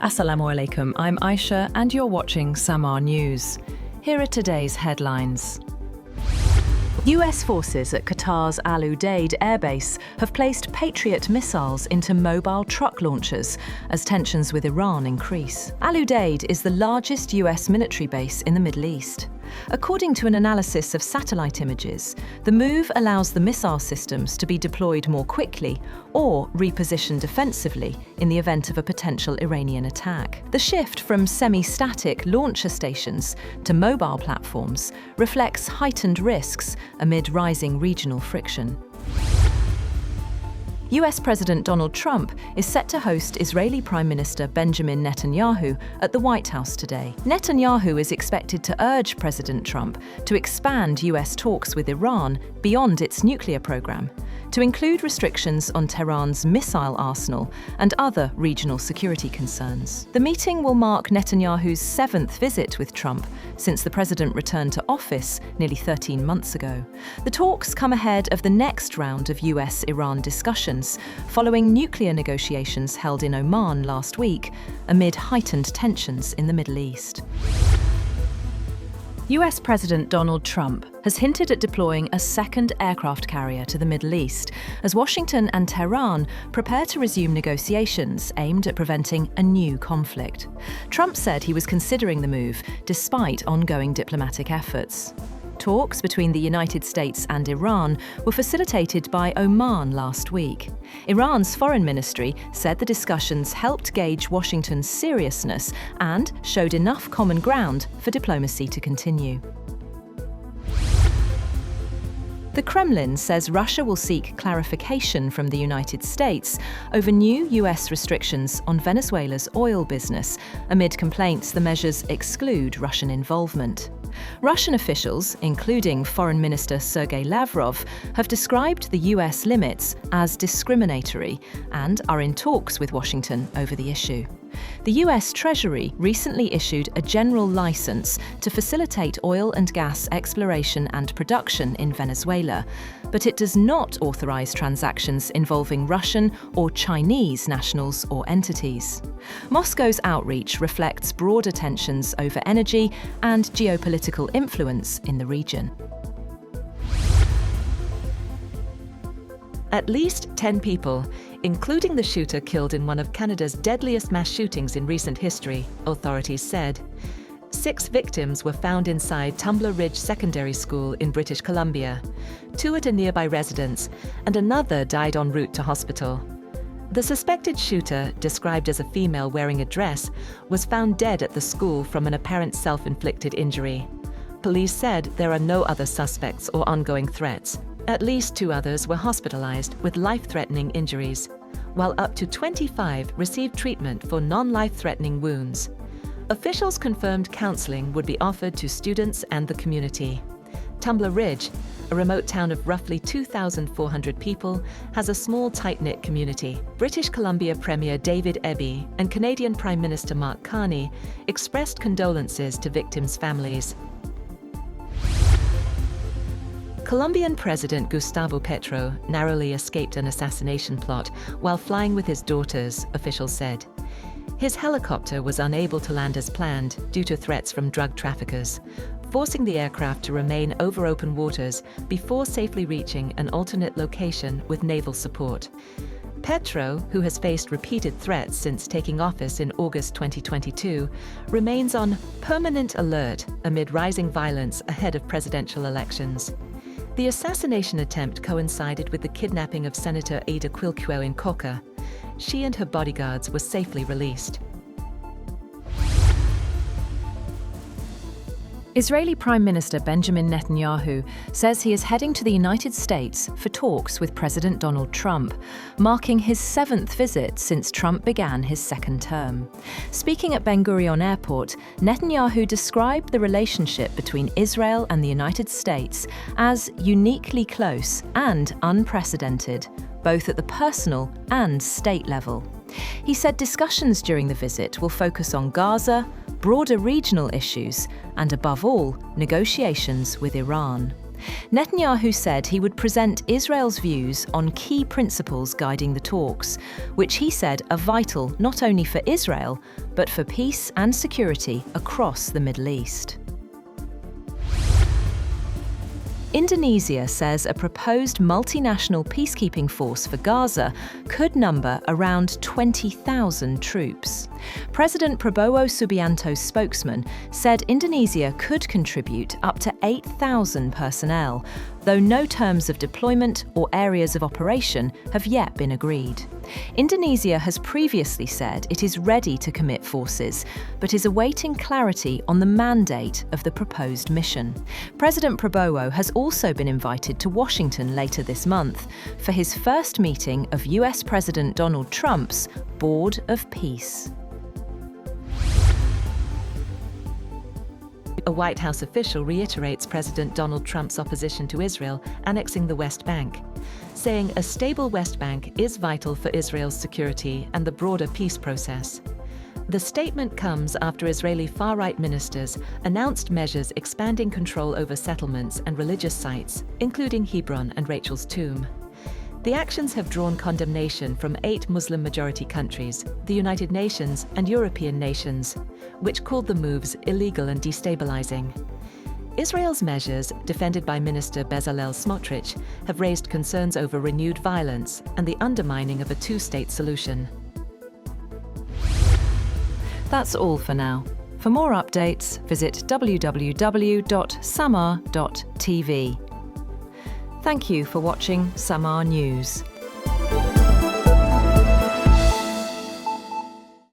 Assalamu alaikum, I'm Aisha and you're watching Samar News. Here are today's headlines. US forces at Qatar's Al Udeid airbase have placed Patriot missiles into mobile truck launchers as tensions with Iran increase. Al Udeid is the largest US military base in the Middle East. According to an analysis of satellite images, the move allows the missile systems to be deployed more quickly or repositioned defensively in the event of a potential Iranian attack. The shift from semi-static launcher stations to mobile platforms reflects heightened risks amid rising regional friction. US President Donald Trump is set to host Israeli Prime Minister Benjamin Netanyahu at the White House today. Netanyahu is expected to urge President Trump to expand US talks with Iran beyond its nuclear program, to include restrictions on Tehran's missile arsenal and other regional security concerns. The meeting will mark Netanyahu's 7th visit with Trump since the president returned to office nearly 13 months ago. The talks come ahead of the next round of US-Iran discussions, following nuclear negotiations held in Oman last week amid heightened tensions in the Middle East. US President Donald Trump has hinted at deploying a second aircraft carrier to the Middle East as Washington and Tehran prepare to resume negotiations aimed at preventing a new conflict. Trump said he was considering the move despite ongoing diplomatic efforts. Talks between the United States and Iran were facilitated by Oman last week. Iran's foreign ministry said the discussions helped gauge Washington's seriousness and showed enough common ground for diplomacy to continue. The Kremlin says Russia will seek clarification from the United States over new US restrictions on Venezuela's oil business, amid complaints the measures exclude Russian involvement. Russian officials, including Foreign Minister Sergei Lavrov, have described the US limits as discriminatory and are in talks with Washington over the issue. The US Treasury recently issued a general license to facilitate oil and gas exploration and production in Venezuela, but it does not authorize transactions involving Russian or Chinese nationals or entities. Moscow's outreach reflects broader tensions over energy and geopolitical influence in the region. At least 10 people, including the shooter killed in one of Canada's deadliest mass shootings in recent history, authorities said. 6 victims were found inside Tumbler Ridge Secondary School in British Columbia, 2 at a nearby residence, and another died en route to hospital. The suspected shooter, described as a female wearing a dress, was found dead at the school from an apparent self-inflicted injury. Police said there are no other suspects or ongoing threats. At least 2 others were hospitalized with life-threatening injuries, while up to 25 received treatment for non-life-threatening wounds. Officials confirmed counseling would be offered to students and the community. Tumbler Ridge, a remote town of roughly 2,400 people, has a small, tight-knit community. British Columbia Premier David Eby and Canadian Prime Minister Mark Carney expressed condolences to victims' families. Colombian President Gustavo Petro narrowly escaped an assassination plot while flying with his daughters, officials said. His helicopter was unable to land as planned due to threats from drug traffickers, forcing the aircraft to remain over open waters before safely reaching an alternate location with naval support. Petro, who has faced repeated threats since taking office in August 2022, remains on permanent alert amid rising violence ahead of presidential elections. The assassination attempt coincided with the kidnapping of Senator Ada Quilquio in Coca. She and her bodyguards were safely released. Israeli Prime Minister Benjamin Netanyahu says he is heading to the United States for talks with President Donald Trump, marking his 7th visit since Trump began his 2nd term. Speaking at Ben Gurion Airport, Netanyahu described the relationship between Israel and the United States as uniquely close and unprecedented, both at the personal and state level. He said discussions during the visit will focus on Gaza, broader regional issues, and above all, negotiations with Iran. Netanyahu said he would present Israel's views on key principles guiding the talks, which he said are vital not only for Israel, but for peace and security across the Middle East. Indonesia says a proposed multinational peacekeeping force for Gaza could number around 20,000 troops. President Prabowo Subianto's spokesman said Indonesia could contribute up to 8,000 personnel, though no terms of deployment or areas of operation have yet been agreed. Indonesia has previously said it is ready to commit forces, but is awaiting clarity on the mandate of the proposed mission. President Prabowo has also been invited to Washington later this month for his first meeting of US President Donald Trump's Board of Peace. A White House official reiterates President Donald Trump's opposition to Israel annexing the West Bank, saying a stable West Bank is vital for Israel's security and the broader peace process. The statement comes after Israeli far-right ministers announced measures expanding control over settlements and religious sites, including Hebron and Rachel's tomb. The actions have drawn condemnation from 8 Muslim-majority countries, the United Nations and European nations, which called the moves illegal and destabilizing. Israel's measures, defended by Minister Bezalel Smotrich, have raised concerns over renewed violence and the undermining of a two-state solution. That's all for now. For more updates, visit www.samar.tv. Thank you for watching Samar News.